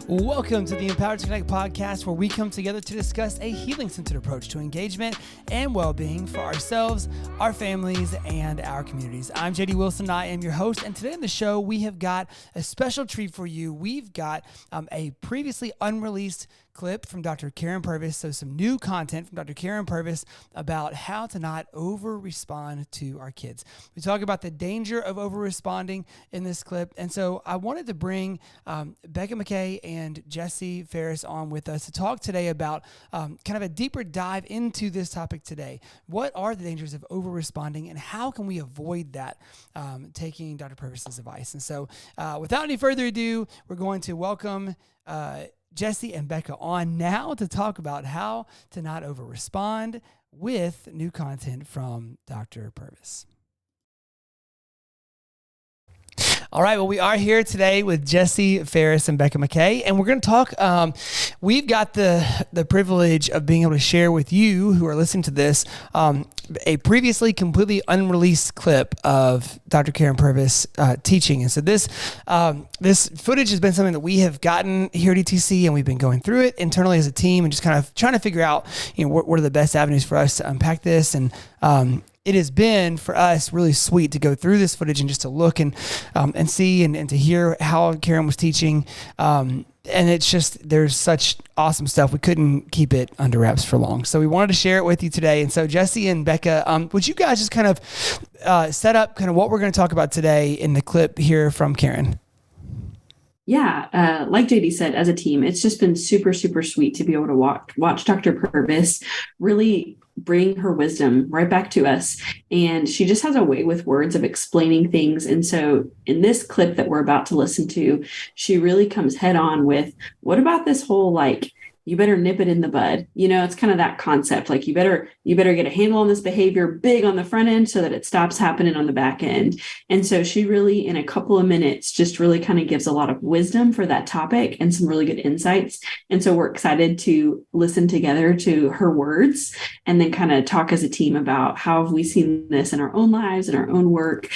Welcome to the Empowered to Connect podcast, where we come together to discuss a healing-centered approach to engagement and well-being for ourselves, our families, and our communities. I'm JD Wilson. I am your host, and today on the show, we have got a special treat for you. We've got a previously unreleased clip from Dr. Karyn Purvis, so some new content from Dr. Karyn Purvis about how to not over-respond to our kids. We talk about the danger of over-responding in this clip, and so I wanted to bring Becca, McKay, and Faris on with us to talk today about kind of a deeper dive into this topic today. What are the dangers of over-responding, and how can we avoid that, taking Dr. Purvis's advice? And so without any further ado, we're going to welcome Jesse and Becca on now to talk about how to not over-respond with new content from Dr. Purvis. All right, well, we are here today with Jesse, Faris, and Becca McKay, and we're going to talk. We've got the privilege of being able to share with you who are listening to this a previously completely unreleased clip of Dr. Karyn Purvis teaching. And so this footage has been something that we have gotten here at ETC, and we've been going through it internally as a team and just kind of trying to figure out, what are the best avenues for us to unpack this. And it has been for us really sweet to go through this footage and just to look and see and to hear how Karyn was teaching. And it's just, there's such awesome stuff. We couldn't keep it under wraps for long. So we wanted to share it with you today. And so Jesse and Becca, would you guys just kind of set up kind of what we're going to talk about today in the clip here from Karyn? Yeah, like JD said, as a team, it's just been super, super sweet to be able to watch Dr. Purvis really bring her wisdom right back to us. And she just has a way with words of explaining things. And so in this clip that we're about to listen to, she really comes head on with, what about this whole, you better nip it in the bud. It's kind of that concept. You better get a handle on this behavior big on the front end so that it stops happening on the back end. And so she really, in a couple of minutes, just really kind of gives a lot of wisdom for that topic and some really good insights. And so we're excited to listen together to her words and then kind of talk as a team about how have we seen this in our own lives and our own work,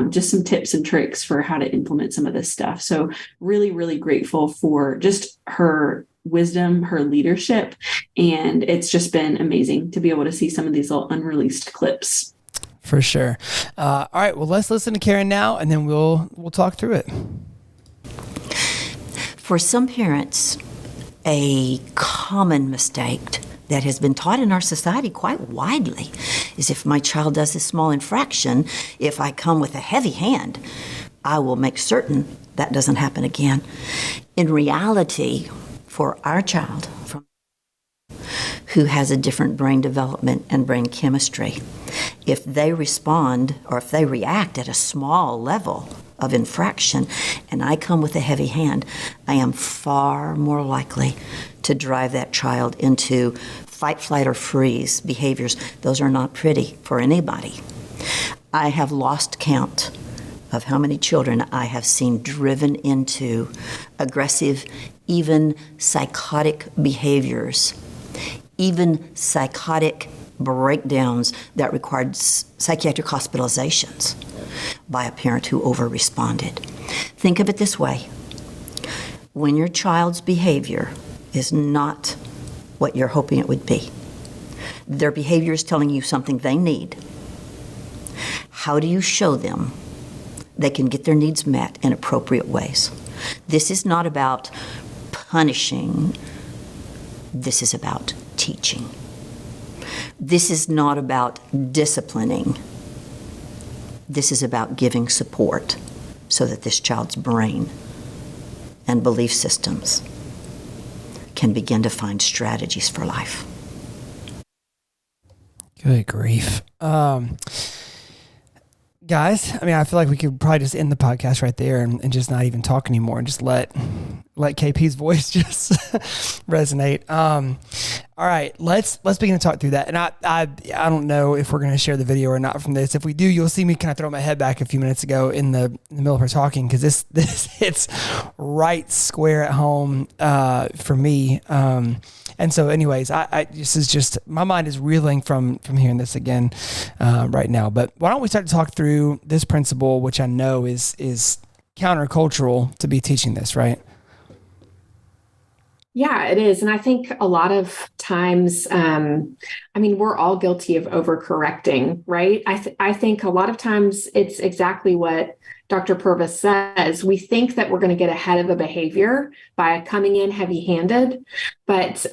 just some tips and tricks for how to implement some of this stuff. So really, really grateful for just her wisdom, her leadership, and it's just been amazing to be able to see some of these little unreleased clips. For sure. All right, well, let's listen to Karyn now, and then we'll talk through it. For some parents, a common mistake that has been taught in our society quite widely is if my child does a small infraction, if I come with a heavy hand, I will make certain that doesn't happen again. In reality, for our child who has a different brain development and brain chemistry, if they respond or if they react at a small level of infraction and I come with a heavy hand, I am far more likely to drive that child into fight, flight, or freeze behaviors. Those are not pretty for anybody. I have lost count of how many children I have seen driven into aggressive, even psychotic behaviors, even psychotic breakdowns that required psychiatric hospitalizations by a parent who over-responded. Think of it this way. When your child's behavior is not what you're hoping it would be, their behavior is telling you something they need, how do you show them they can get their needs met in appropriate ways? This is not about punishing. This is about teaching. This is not about disciplining. This is about giving support so that this child's brain and belief systems can begin to find strategies for life. Good grief. Guys, I feel like we could probably just end the podcast right there and just not even talk anymore and just let KP's voice just resonate. All right, let's begin to talk through that. And I don't know if we're going to share the video or not from this. If we do, you'll see me kind of throw my head back a few minutes ago in the middle of her talking, because this hits right square at home for me. And so anyways, this is just, my mind is reeling from hearing this again right now. But why don't we start to talk through this principle, which I know is countercultural to be teaching this, right? Yeah, it is. And I think a lot of times, we're all guilty of overcorrecting, right? I think a lot of times it's exactly what Dr. Purvis says. We think that we're going to get ahead of a behavior by coming in heavy-handed, but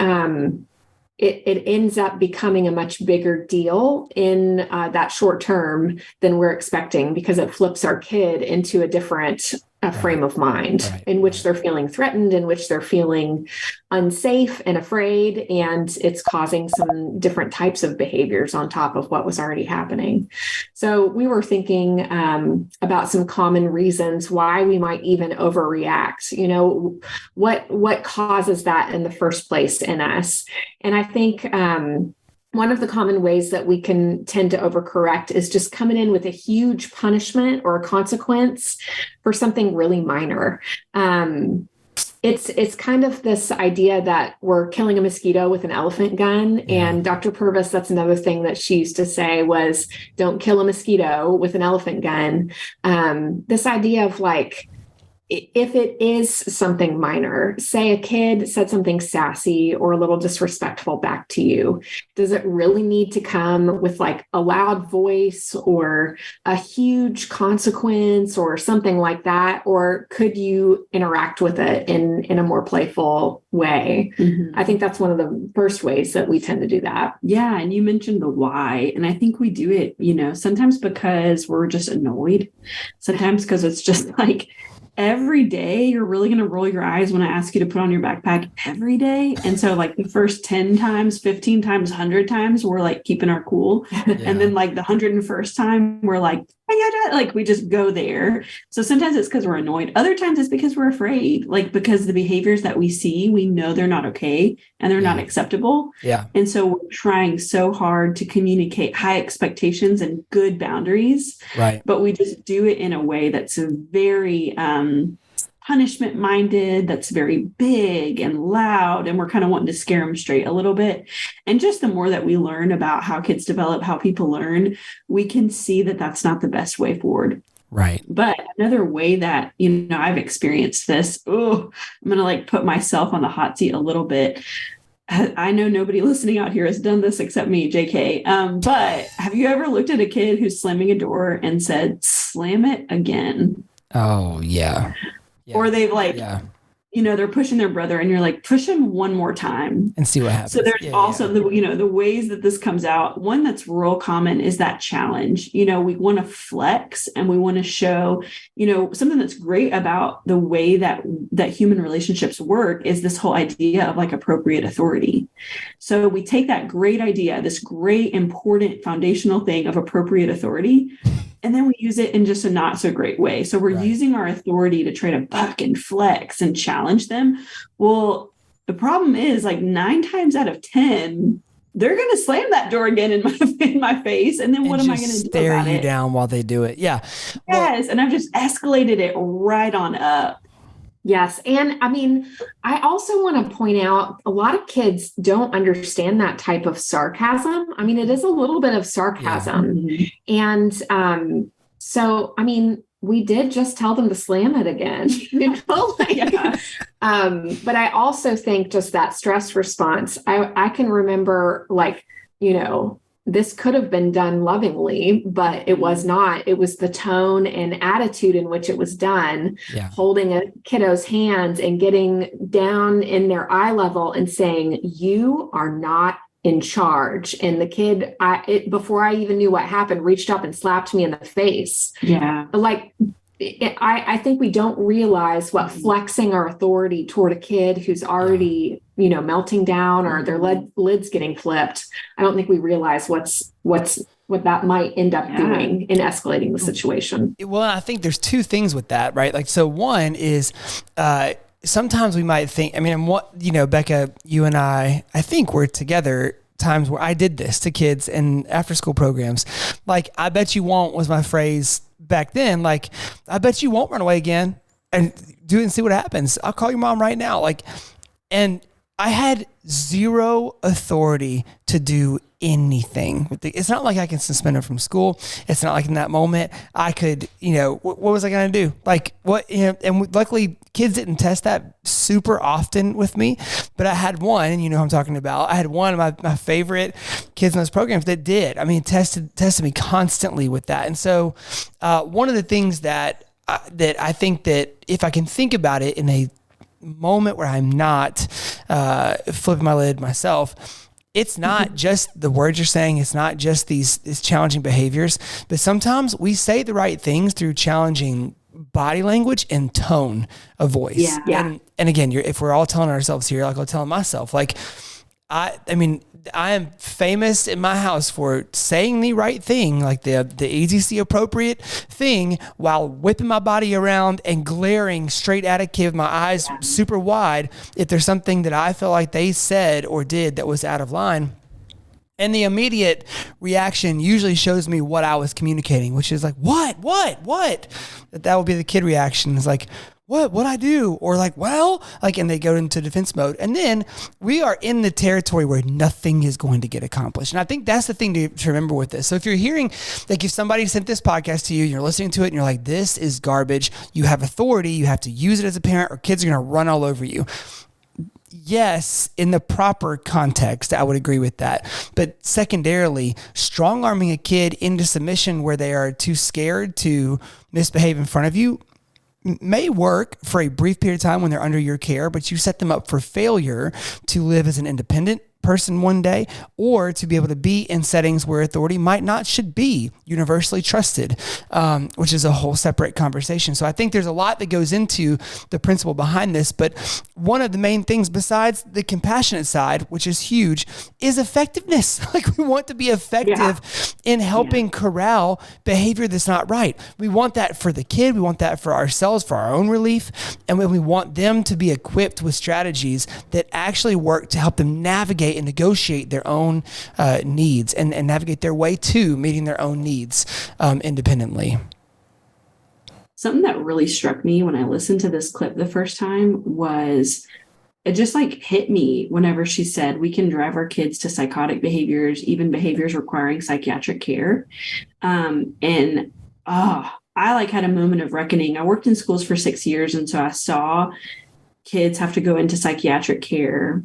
it ends up becoming a much bigger deal in that short term than we're expecting, because it flips our kid into a different frame of mind in which they're feeling threatened, in which they're feeling unsafe and afraid, and it's causing some different types of behaviors on top of what was already happening. So we were thinking about some common reasons why we might even overreact. What causes that in the first place in us? And I think one of the common ways that we can tend to overcorrect is just coming in with a huge punishment or a consequence for something really minor. It's kind of this idea that we're killing a mosquito with an elephant gun. Yeah. And Dr. Purvis, that's another thing that she used to say was, don't kill a mosquito with an elephant gun. This idea of like, if it is something minor, say a kid said something sassy or a little disrespectful back to you, does it really need to come with like a loud voice or a huge consequence or something like that? Or could you interact with it in a more playful way? Mm-hmm. I think that's one of the first ways that we tend to do that. Yeah. And you mentioned the why. And I think we do it, sometimes because we're just annoyed, sometimes because it's just like, every day you're really going to roll your eyes when I ask you to put on your backpack every day. And so like the first 10 times, 15 times, 100 times, we're like keeping our cool. Yeah. And then like the 101st time we're like we just go there. So sometimes it's because we're annoyed. Other times it's because we're afraid, like because the behaviors that we see, we know they're not okay and they're not acceptable. Yeah. And so we're trying so hard to communicate high expectations and good boundaries. Right. But we just do it in a way that's a very punishment minded, that's very big and loud, and we're kind of wanting to scare them straight a little bit. And just the more that we learn about how kids develop, how people learn, we can see that that's not the best way forward. Right. But another way that, I've experienced this, I'm going to like put myself on the hot seat a little bit. I know nobody listening out here has done this except me, JK. But have you ever looked at a kid who's slamming a door and said, slam it again? Oh, yeah. Yeah. Or they've like, they're pushing their brother and you're like, push him one more time and see what happens. So there's also the ways that this comes out. One that's real common is that challenge. We want to flex and we want to show, something that's great about the way that human relationships work is this whole idea of like appropriate authority. So we take that great idea, this great, important foundational thing of appropriate authority, and then we use it in just a not so great way. So we're using our authority to try to buck and flex and challenge them. Well, the problem is like 9 times out of 10, they're going to slam that door again in my face. And then what am I going to do about it? Stare you down while they do it. Yeah. Yes. And I've just escalated it right on up. Yes. And I also want to point out a lot of kids don't understand that type of sarcasm. It is a little bit of sarcasm. Yeah. And so, we did just tell them to slam it again, but I also think just that stress response, I can remember this could have been done lovingly, but it was not. It was the tone and attitude in which it was done, holding a kiddo's hands and getting down in their eye level and saying, you are not in charge. And the kid, before I even knew what happened, reached up and slapped me in the face. Yeah. I think we don't realize what flexing our authority toward a kid who's already, melting down or their lids getting flipped. I don't think we realize what that might end up doing in escalating the situation. Well, I think there's 2 things with that, right? Like, so one is, sometimes we might think, Becca, you and I think we're together times where I did this to kids in after school programs. Like, I bet you won't was my phrase back then. Like, I bet you won't run away again and do it and see what happens. I'll call your mom right now. Like, and I had zero authority to do anything. It's not like I can suspend her from school. It's not like in that moment I could, what was I going to do? Like what, and luckily kids didn't test that super often with me, but I had one, and you know who I'm talking about. I had one of my favorite kids in those programs that did. I mean, tested me constantly with that. And so one of the things that I think that if I can think about it in a moment where I'm not flipping my lid myself, it's not just the words you're saying. It's not just these challenging behaviors, but sometimes we say the right things through challenging body language and tone of voice. Yeah. And again, if we're all telling ourselves here, like I'm telling myself, like I am famous in my house for saying the right thing, like the EGC appropriate thing, while whipping my body around and glaring straight at a kid with my eyes super wide if there's something that I feel like they said or did that was out of line. And the immediate reaction usually shows me what I was communicating, which is like, what? That would be the kid reaction. It's like, what I do? Or like, well, like, and they go into defense mode. And then we are in the territory where nothing is going to get accomplished. And I think that's the thing to remember with this. So if you're hearing, like if somebody sent this podcast to you, you're listening to it and you're like, this is garbage. You have authority. You have to use it as a parent or kids are going to run all over you. Yes, in the proper context, I would agree with that. But secondarily, strong-arming a kid into submission where they are too scared to misbehave in front of you may work for a brief period of time when they're under your care, but you set them up for failure to live as an independent person one day, or to be able to be in settings where authority should be universally trusted, which is a whole separate conversation. So I think there's a lot that goes into the principle behind this, but one of the main things besides the compassionate side, which is huge, is effectiveness. Like we want to be effective in helping corral behavior that's not right. We want that for the kid. We want that for ourselves, for our own relief. And we want them to be equipped with strategies that actually work to help them navigate and negotiate their own needs and navigate their way to meeting their own needs independently. Something that really struck me when I listened to this clip the first time was it just like hit me whenever she said we can drive our kids to psychotic behaviors, even behaviors requiring psychiatric care. I like had a moment of reckoning. I worked in schools for 6 years, and so I saw kids have to go into psychiatric care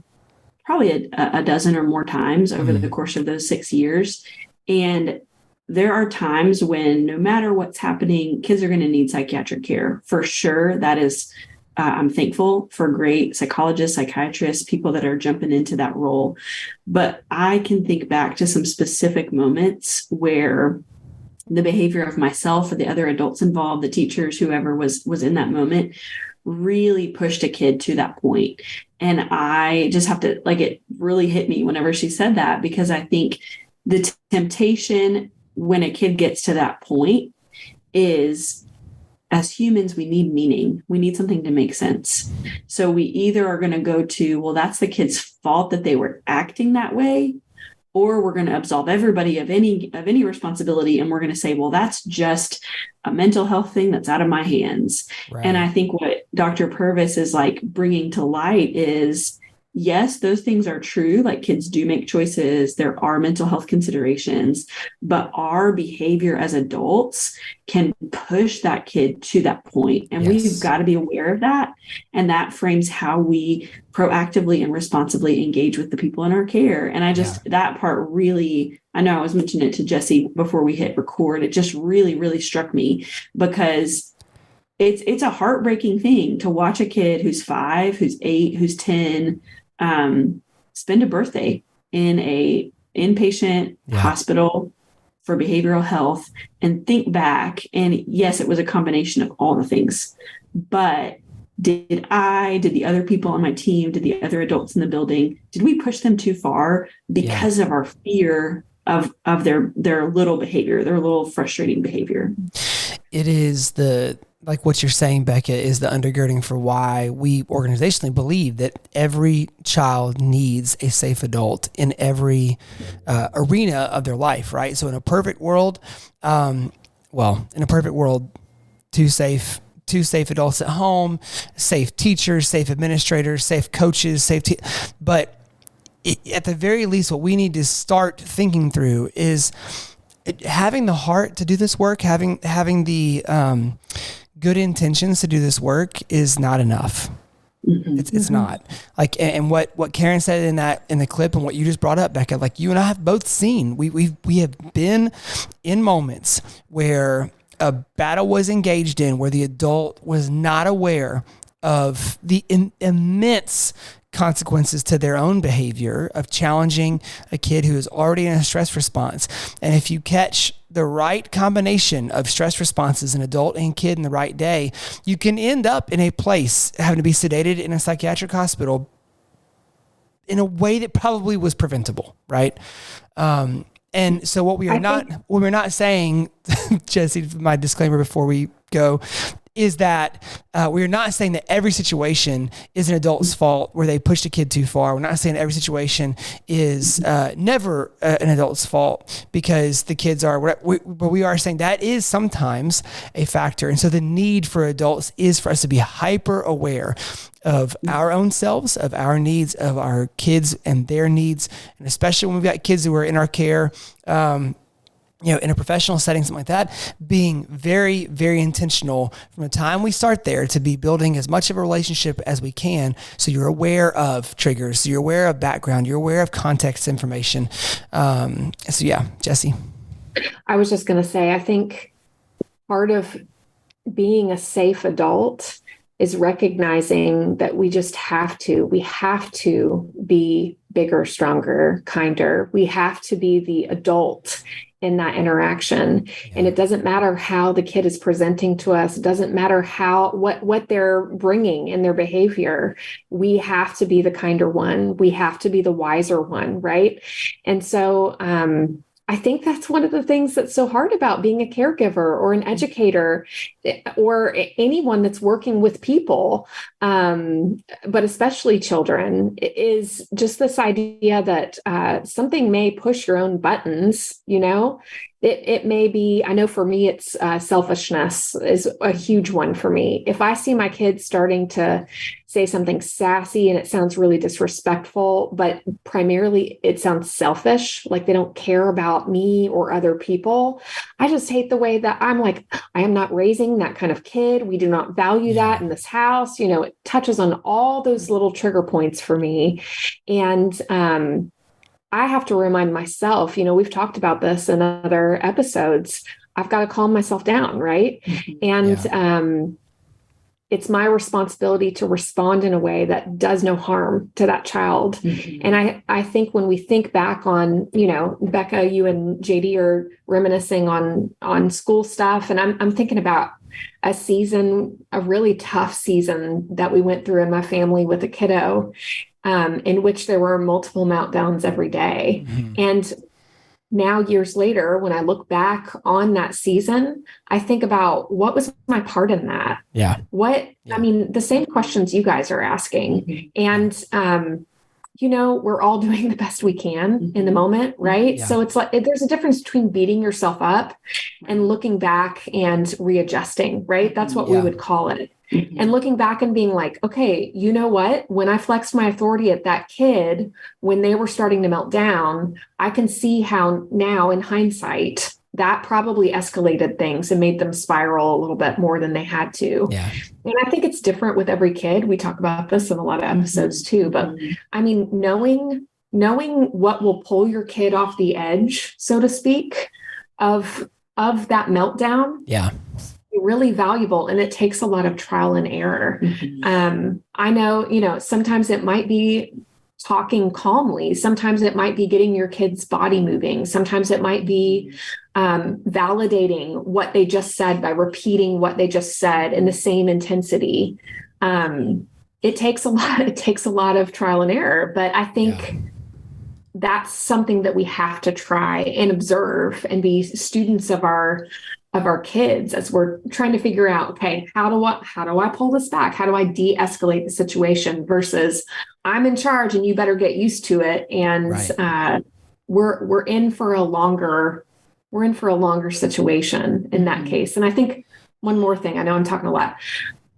probably a dozen or more times over the course of those 6 years. And there are times when no matter what's happening, kids are going to need psychiatric care for sure. That is, I'm thankful for great psychologists, psychiatrists, people that are jumping into that role. But I can think back to some specific moments where the behavior of myself or the other adults involved, the teachers, whoever was in that moment, really pushed a kid to that point. And I just have to, like, it really hit me whenever she said that, because I think the temptation when a kid gets to that point is, as humans, we need meaning. We need something to make sense. So we either are going to go to, well, that's the kid's fault that they were acting that way, or we're going to absolve everybody of any responsibility. And we're going to say, well, that's just a mental health thing that's out of my hands. Right. And I think what Dr. Purvis is like bringing to light is, yes, those things are true. Like kids do make choices. There are mental health considerations, but our behavior as adults can push that kid to that point. And we've got to be aware of that. And that frames how we proactively and responsibly engage with the people in our care. And I just, that part really, I know I was mentioning it to Jesse before we hit record. It just really, really struck me, because it's a heartbreaking thing to watch a kid who's 5, who's 8, who's 10, spend a birthday in a inpatient hospital for behavioral health, and think back. And yes, it was a combination of all the things, but did the other people on my team, did the other adults in the building, did we push them too far because of our fear of their little behavior, their little frustrating behavior? It is like what you're saying, Becca, is the undergirding for why we organizationally believe that every child needs a safe adult in every arena of their life, right? So in a perfect world, too safe two safe adults at home, safe teachers, safe administrators, safe coaches, but at the very least, what we need to start thinking through is having the heart to do this work, having the good intentions to do this work is not enough. It's not like, and what Karyn said in the clip and what you just brought up, Becca, like you and I have both seen, we have been in moments where a battle was engaged in, where the adult was not aware of the immense consequences to their own behavior of challenging a kid who is already in a stress response. And if you catch the right combination of stress responses, an adult and kid in the right day, you can end up in a place having to be sedated in a psychiatric hospital in a way that probably was preventable, right? And so what we're not saying, Jesse, my disclaimer before we go, is that we're not saying that every situation is an adult's fault where they pushed a kid too far. We're not saying that every situation is never an adult's fault because the kids are, but we are saying that is sometimes a factor. And so the need for adults is for us to be hyper aware of our own selves, of our needs, of our kids and their needs. And especially when we've got kids who are in our care, in a professional setting, something like that, being very, very intentional from the time we start there to be building as much of a relationship as we can. So you're aware of triggers, so you're aware of background, you're aware of context information. So yeah, Jesse. I was just going to say, I think part of being a safe adult is recognizing that we have to be bigger, stronger, kinder. We have to be the adult in that interaction. Yeah. And it doesn't matter how the kid is presenting to us. It doesn't matter what they're bringing in their behavior. We have to be the kinder one. We have to be the wiser one, right? And so, I think that's one of the things that's so hard about being a caregiver or an educator or anyone that's working with people, but especially children, is just this idea that something may push your own buttons, It may be, I know for me, it's selfishness is a huge one for me. If I see my kids starting to say something sassy and it sounds really disrespectful, but primarily it sounds selfish, like they don't care about me or other people, I just hate the way that I'm like, I am not raising that kind of kid. We do not value that in this house. It touches on all those little trigger points for me. And, I have to remind myself, we've talked about this in other episodes. I've got to calm myself down, right? Mm-hmm. And it's my responsibility to respond in a way that does no harm to that child. Mm-hmm. And I think when we think back on, Becca, you and JD are reminiscing on school stuff. And I'm thinking about a really tough season that we went through in my family with a kiddo. In which there were multiple meltdowns every day. Mm-hmm. And now years later, when I look back on that season, I think about what was my part in that? Yeah. The same questions you guys are asking. Mm-hmm. And, we're all doing the best we can in the moment, right? Yeah. So it's like, there's a difference between beating yourself up and looking back and readjusting, right? That's what we would call it. Mm-hmm. And looking back and being like, okay, you know what? When I flexed my authority at that kid, when they were starting to melt down, I can see how now in hindsight, that probably escalated things and made them spiral a little bit more than they had to. Yeah. And I think it's different with every kid. We talk about this in a lot of episodes too, but I mean, knowing what will pull your kid off the edge, so to speak, of that meltdown. Yeah. Really valuable, and it takes a lot of trial and error. Mm-hmm. I know, sometimes it might be talking calmly. Sometimes it might be getting your kid's body moving. Sometimes it might be validating what they just said by repeating what they just said in the same intensity. It takes a lot. It takes a lot of trial and error, but I think that's something that we have to try and observe and be students of our kids as we're trying to figure out, okay, how do I pull this back? How do I de-escalate the situation versus I'm in charge and you better get used to it. And we're in for a longer situation in that case. And I think one more thing. I know I'm talking a lot.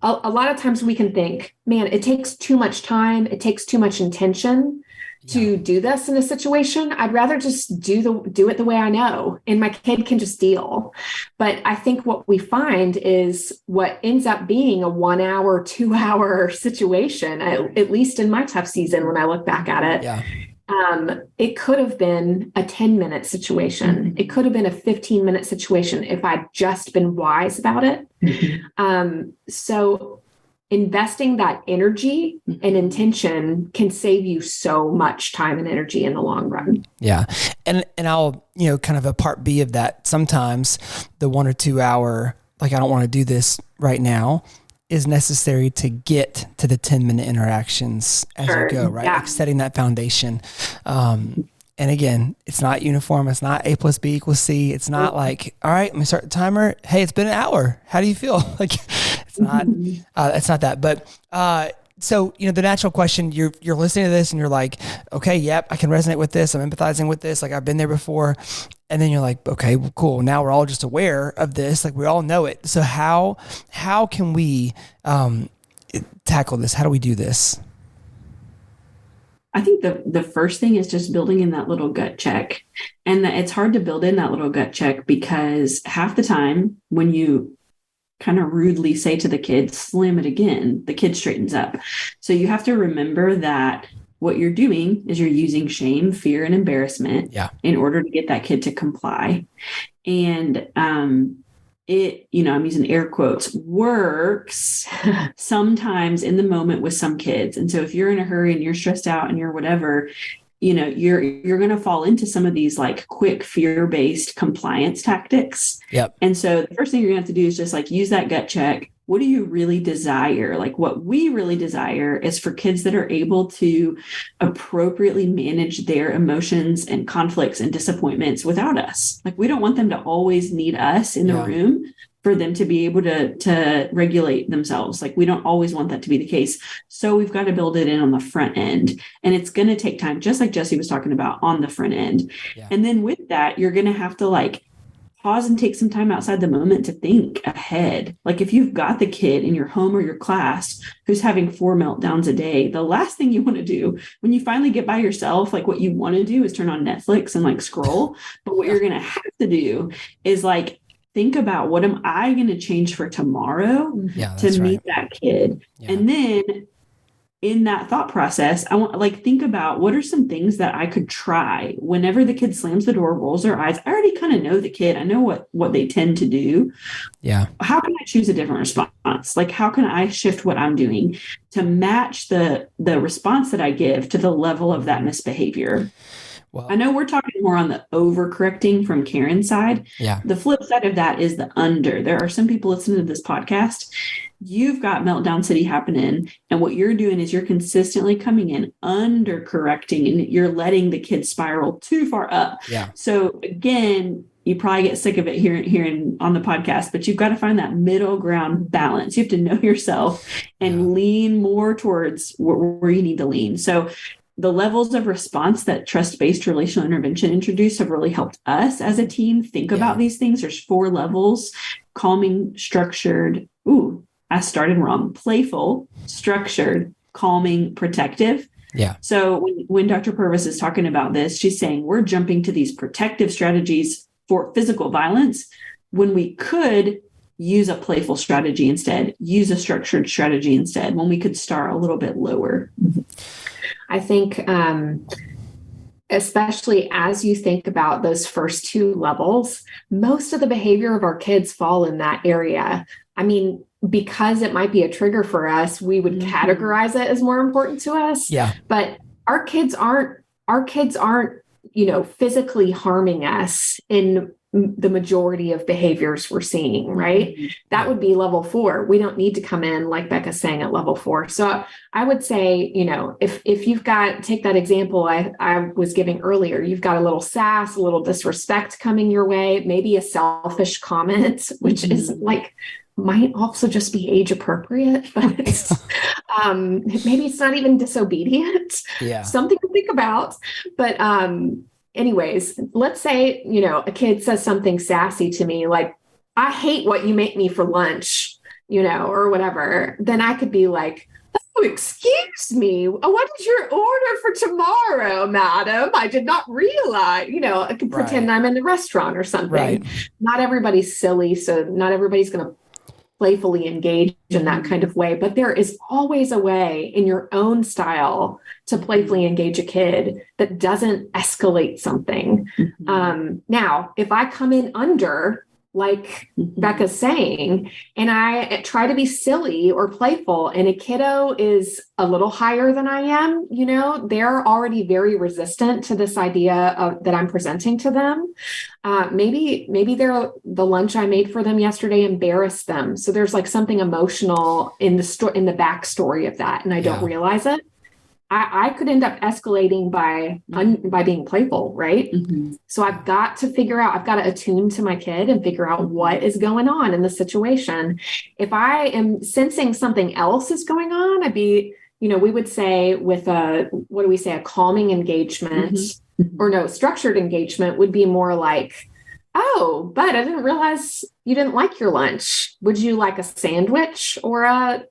A lot of times we can think, man, it takes too much time. It takes too much intention to do this in a situation. I'd rather just do it the way I know, and my kid can just deal. But I think what we find is what ends up being a 1 hour, 2 hour situation, at least in my tough season, when I look back at it, it could have been a 10-minute situation. It could have been a 15-minute situation if I'd just been wise about it. So investing that energy and intention can save you so much time and energy in the long run. Yeah. And I'll, kind of a part B of that. Sometimes the 1 or 2 hour, like, I don't want to do this right now, is necessary to get to the 10-minute interactions as you go, right? Yeah. Like setting that foundation. And again, it's not uniform. It's not A plus B equals C. It's not like, all right, let me start the timer. Hey, it's been an hour. How do you feel? Like, it's not that. But so, the natural question, you're listening to this and you're like, okay, yep, I can resonate with this. I'm empathizing with this. Like, I've been there before. And then you're like, okay, well, cool. Now we're all just aware of this. Like, we all know it. So how can we tackle this? How do we do this? I think the first thing is just building in that little gut check. And that it's hard to build in that little gut check because half the time when you kind of rudely say to the kid, slam it again, the kid straightens up. So you have to remember that what you're doing is you're using shame, fear, and embarrassment in order to get that kid to comply. And it, I'm using air quotes, works sometimes in the moment with some kids. And so if you're in a hurry and you're stressed out and you're whatever, you're going to fall into some of these like quick fear-based compliance tactics. Yep. And so the first thing you're going to have to do is just like use that gut check. What do you really desire? Like, what we really desire is for kids that are able to appropriately manage their emotions and conflicts and disappointments without us. Like, we don't want them to always need us in the room for them to be able to regulate themselves. Like, we don't always want that to be the case. So we've got to build it in on the front end. And it's going to take time, just like Jesse was talking about on the front end. Yeah. And then with that, you're going to have to like pause and take some time outside the moment to think ahead. Like, if you've got the kid in your home or your class who's having 4 meltdowns a day, the last thing you want to do when you finally get by yourself, like what you want to do is turn on Netflix and like scroll. But what you're going to have to do is like, think about, what am I going to change for tomorrow to meet that kid? Yeah. And then in that thought process, I want like, think about what are some things that I could try whenever the kid slams the door, rolls their eyes. I already kind of know the kid. I know what they tend to do. Yeah. How can I choose a different response? Like, how can I shift what I'm doing to match the response that I give to the level of that misbehavior? Well, I know we're talking more on the overcorrecting from Karyn's side. Yeah. The flip side of that is the under. There are some people listening to this podcast. You've got meltdown city happening. And what you're doing is you're consistently coming in under correcting and you're letting the kid spiral too far up. Yeah. So again, you probably get sick of it here on the podcast, but you've got to find that middle ground balance. You have to know yourself and lean more towards where you need to lean. So the levels of response that trust-based relational intervention introduced have really helped us as a team think about these things. There's 4 levels: calming, structured. Ooh, I started wrong. Playful, structured, calming, protective. Yeah. So when Dr. Purvis is talking about this, she's saying we're jumping to these protective strategies for physical violence when we could use a playful strategy instead, use a structured strategy instead, when we could start a little bit lower. I think, especially as you think about those first 2 levels, most of the behavior of our kids fall in that area. I mean, because it might be a trigger for us, we would categorize it as more important to us. Yeah. But our kids aren't, physically harming us in the majority of behaviors we're seeing, right? That would be level 4. We don't need to come in, like Becca's saying, at level 4. So I would say, if you've got, take that example I was giving earlier, you've got a little sass, a little disrespect coming your way, maybe a selfish comment, which is like, might also just be age appropriate, but maybe it's not even disobedient. Yeah. Something to think about. But anyways, let's say, a kid says something sassy to me, like, I hate what you make me for lunch, or whatever, then I could be like, oh, excuse me, what is your order for tomorrow, madam? I did not realize, I could pretend I'm in the restaurant or something. Right. Not everybody's silly, so not everybody's going to playfully engage in that kind of way, but there is always a way in your own style to playfully engage a kid that doesn't escalate something. Now, if I come in under, like Becca's saying, and I try to be silly or playful, and a kiddo is a little higher than I am, they're already very resistant to this idea that I'm presenting to them. Maybe the lunch I made for them yesterday embarrassed them. So there's like something emotional in the backstory of that, and I don't realize it. I could end up escalating by being playful, right? So I've got to attune to my kid and figure out what is going on in the situation. If I am sensing something else is going on, we would say with a calming engagement, or no, structured engagement would be more like, oh, but I didn't realize you didn't like your lunch. Would you like a sandwich or a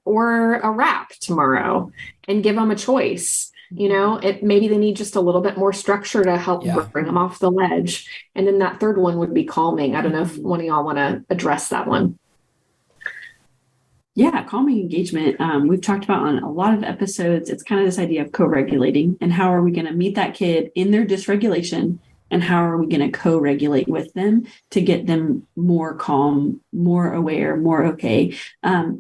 wrap tomorrow? And give them a choice. Maybe they need just a little bit more structure to help bring them off the ledge. And then that third one would be calming. I don't know if one of y'all want to address that one. Yeah, calming engagement. We've talked about on a lot of episodes. It's kind of this idea of co-regulating, and how are we going to meet that kid in their dysregulation, and how are we going to co-regulate with them to get them more calm, more aware, more okay.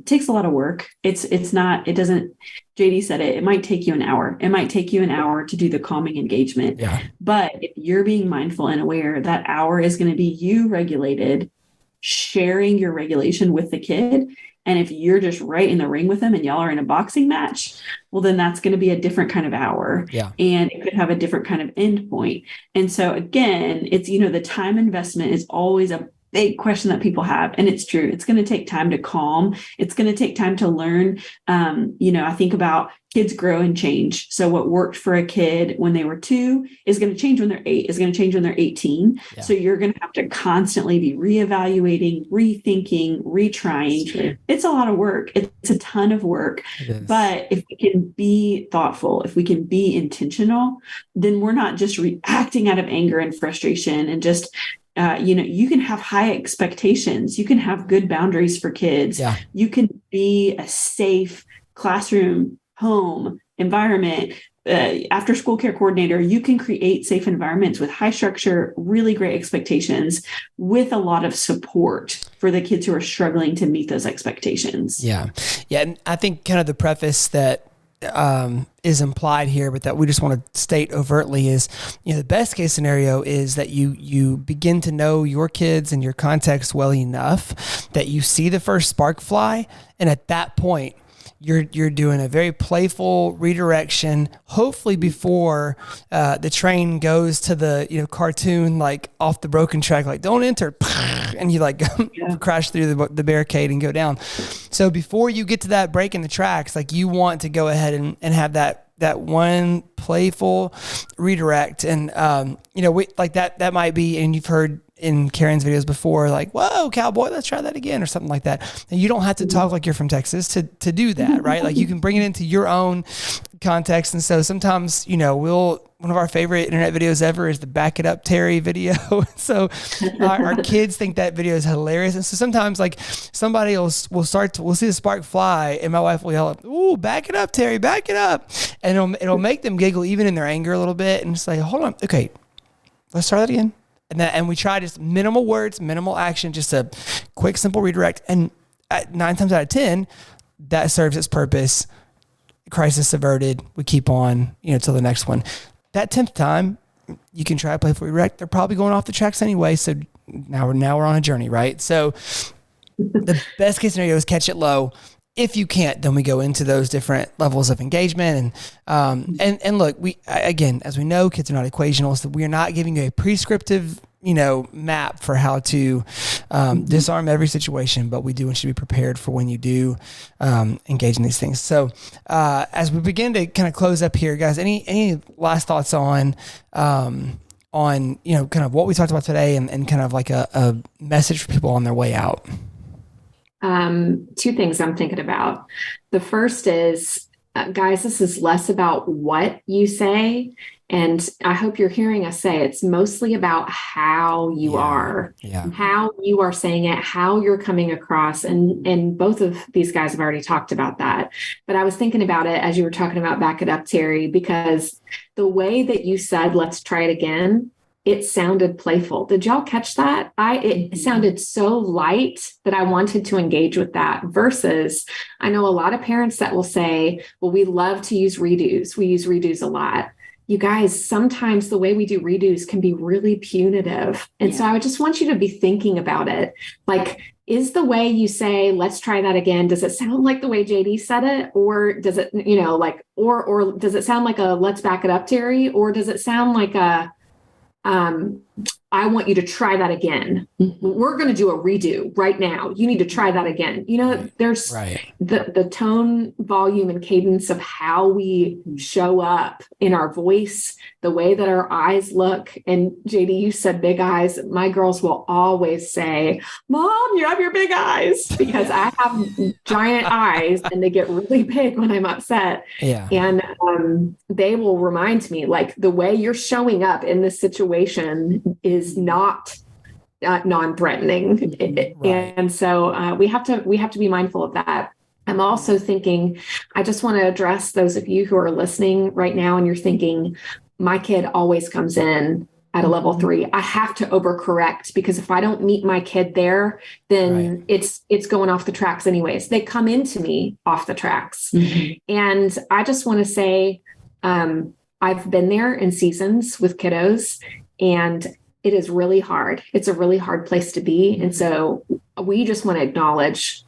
Takes a lot of work. JD said it might take you an hour. It might take you an hour to do the calming engagement. Yeah. But if you're being mindful and aware, that hour is going to be you regulated, sharing your regulation with the kid. And if you're just right in the ring with them and y'all are in a boxing match, well, then that's going to be a different kind of hour. Yeah. And it could have a different kind of end point. And so again, it's, the time investment is always a big question that people have. And it's true. It's going to take time to calm. It's going to take time to learn. I think about kids grow and change. So what worked for a kid when they were 2 is going to change when they're 8, is going to change when they're 18. Yeah. So you're going to have to constantly be reevaluating, rethinking, retrying. Sure. It's a lot of work. It's a ton of work. But if we can be thoughtful, if we can be intentional, then we're not just reacting out of anger and frustration and just you can have high expectations. You can have good boundaries for kids. Yeah. You can be a safe classroom, home environment, after school care coordinator. You can create safe environments with high structure, really great expectations, with a lot of support for the kids who are struggling to meet those expectations. Yeah. Yeah. And I think kind of the preface that is implied here, but that we just want to state overtly is, the best case scenario is that you begin to know your kids and your context well enough that you see the first spark fly. And at that point, you're doing a very playful redirection, hopefully before the train goes to the cartoon, like off the broken track, like don't enter, and you crash through the barricade and go down. So before you get to that break in the tracks, like you want to go ahead and have that one playful redirect, and that might be, and you've heard in Karyn's videos before, like, whoa, cowboy, let's try that again, or something like that. And you don't have to talk like you're from Texas to do that, right? Like you can bring it into your own context. And so sometimes, one of our favorite internet videos ever is the Back It Up Terry video. So our kids think that video is hilarious. And so sometimes like somebody we'll see the spark fly, and my wife will yell, "Ooh, back it up, Terry, back it up." And it'll make them giggle even in their anger a little bit, and say, hold on. Okay, let's try that again. And we try just minimal words, minimal action, just a quick, simple redirect. And 9 times out of 10, that serves its purpose. Crisis averted. We keep on, till the next one. That 10th time, you can try to play for redirect. They're probably going off the tracks anyway. So now we're on a journey, right? So the best case scenario is catch it low. If you can't, then we go into those different levels of engagement. And look, again, as we know, kids are not equational, so we are not giving you a prescriptive, map for how to disarm every situation, but we do want you to be prepared for when you do engage in these things. So as we begin to kind of close up here, guys, any last thoughts on on, kind of what we talked about today and kind of like a message for people on their way out? Two things I'm thinking about. The first is, guys, this is less about what you say. And I hope you're hearing us say it's mostly about how you are, how you are saying it, how you're coming across. And both of these guys have already talked about that. But I was thinking about it as you were talking about back it up, Terry, because the way that you said, let's try it again, it sounded playful. Did y'all catch that? It sounded so light that I wanted to engage with that, versus I know a lot of parents that will say, well, we love to use redos. We use redos a lot. You guys, sometimes the way we do redos can be really punitive. And so I just want you to be thinking about it. Like, is the way you say, let's try that again, does it sound like the way JD said it? Or does it, or does it sound like a, let's back it up, Terry? Or does it sound like a, I want you to try that again. We're going to do a redo right now. You need to try that again. There's the tone, volume, and cadence of how we show up in our voice, the way that our eyes look. And JD, you said big eyes. My girls will always say, Mom, you have your big eyes, because I have giant eyes and they get really big when I'm upset. Yeah. And they will remind me, like, the way you're showing up in this situation is not non-threatening. And so we have to be mindful of that. I'm also thinking, I just want to address those of you who are listening right now and you're thinking, my kid always comes in at a level 3. I have to overcorrect, because if I don't meet my kid there, then it's going off the tracks anyways. They come into me off the tracks. And I just want to say, I've been there in seasons with kiddos, and it is really hard. It's a really hard place to be. And so we just want to acknowledge,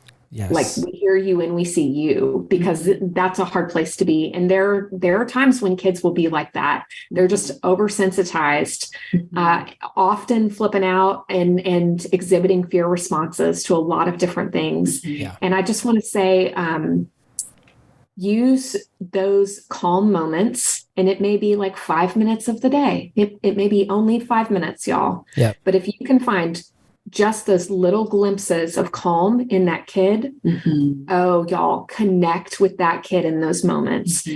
like, we hear you and we see you, because that's a hard place to be. And there are times when kids will be like that. They're just oversensitized, often flipping out and exhibiting fear responses to a lot of different things. And I just want to say, use those calm moments, and it may be like 5 minutes of the day. It may be only 5 minutes, y'all. But if you can find just those little glimpses of calm in that kid, oh, y'all, connect with that kid in those moments.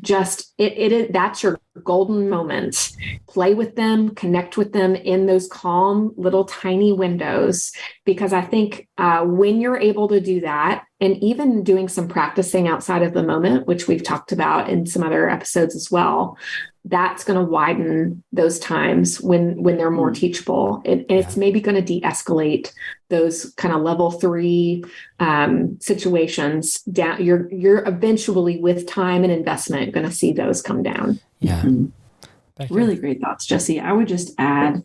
Just that's your golden moment. Play with them, connect with them in those calm little tiny windows, because I think when you're able to do that, and even doing some practicing outside of the moment, which we've talked about in some other episodes as well, that's going to widen those times when they're more teachable. And it's maybe going to de-escalate those kind of level 3 situations down. You're eventually, with time and investment, going to see those come down. Really great thoughts, Jesse. I would just add,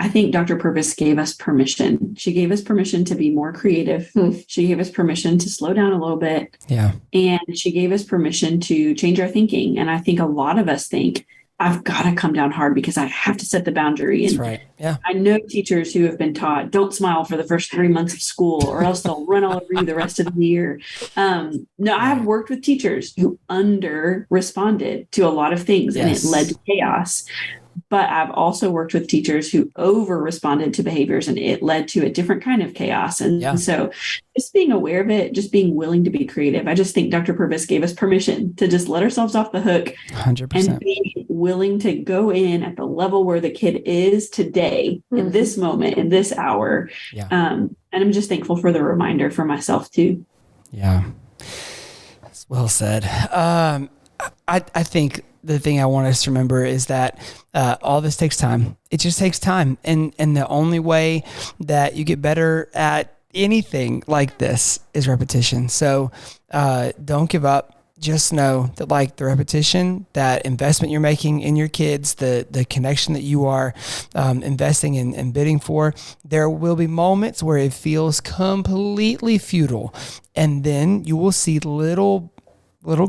I think Dr. Purvis gave us permission. She gave us permission to be more creative. She gave us permission to slow down a little bit. And she gave us permission to change our thinking. And I think a lot of us think, I've got to come down hard because I have to set the boundary. And I know teachers who have been taught, don't smile for the first 3 months of school, or else they'll run all over you the rest of the year. No, I have worked with teachers who under responded to a lot of things, and it led to chaos. But I've also worked with teachers who over responded to behaviors, and it led to a different kind of chaos. And so just being aware of it, just being willing to be creative. I just think Dr. Purvis gave us permission to just let ourselves off the hook 100%. And be willing to go in at the level where the kid is today, in this moment, in this hour. And I'm just thankful for the reminder for myself too. That's well said. I think the thing I want us to remember is that all this takes time. It just takes time. And the only way that you get better at anything like this is repetition. So don't give up. Just know that, like, the repetition, that investment you're making in your kids, the connection that you are investing in and bidding for, there will be moments where it feels completely futile. And then you will see little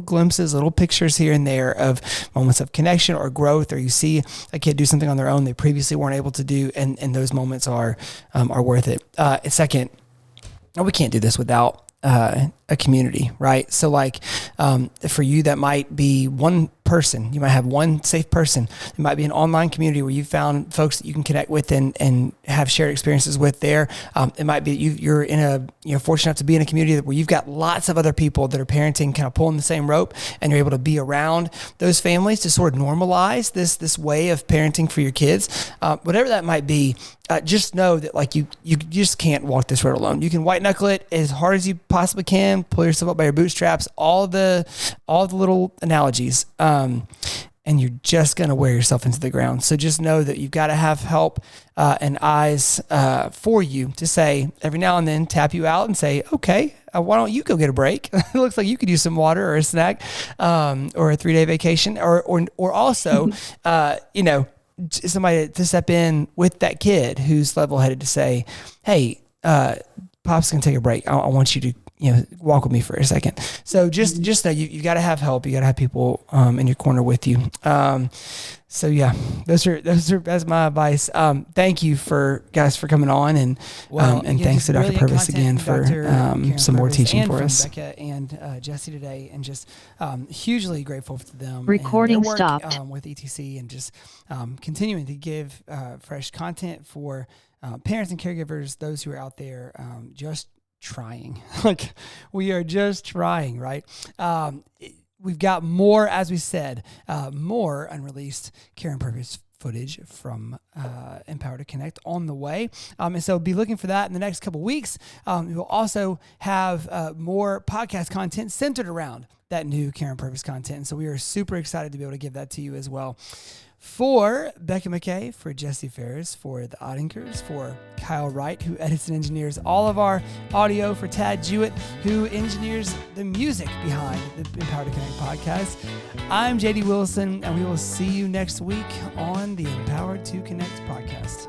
glimpses, little pictures here and there of moments of connection or growth, or you see a kid do something on their own they previously weren't able to do, and those moments are worth it. Second, we can't do this without a community, right? So like for you, that might be one person. You might have one safe person. It might be an online community where you found folks that you can connect with and have shared experiences with there. It might be you're fortunate enough to be in a community where you've got lots of other people that are parenting, kind of pulling the same rope, and you're able to be around those families to sort of normalize this way of parenting for your kids. Whatever that might be, just know that like you just can't walk this road alone. You can white knuckle it as hard as you possibly can, pull yourself up by your bootstraps, all the little analogies. And you're just going to wear yourself into the ground. So just know that you've got to have help and eyes for you to say every now and then, tap you out and say, okay, why don't you go get a break? It looks like you could use some water or a snack or a 3-day vacation or also, somebody to step in with that kid who's level-headed to say, hey, Pop's going to take a break. I want you to walk with me for a second. So just know you got to have help. You got to have people in your corner with you. So yeah, that's my advice. Thank you for coming on and thanks to Dr. Purvis again for some more teaching for us. Becca and Jesse today, and just hugely grateful to them. Recording and their work, stopped with ETC, and just continuing to give fresh content for parents and caregivers, those who are out there just trying. Like we are just trying, right? We've got more, as we said, more unreleased Karyn Purvis footage from Empower to Connect on the way. And so be looking for that in the next couple weeks. We will also have more podcast content centered around that new Karyn Purvis content. And so we are super excited to be able to give that to you as well. For Becca McKay, for Jesse Faris, for the Ottinkers, for Kyle Wright, who edits and engineers all of our audio, for Tad Jewett, who engineers the music behind the Empower to Connect podcast. I'm JD Wilson, and we will see you next week on the Empowered to Connect podcast.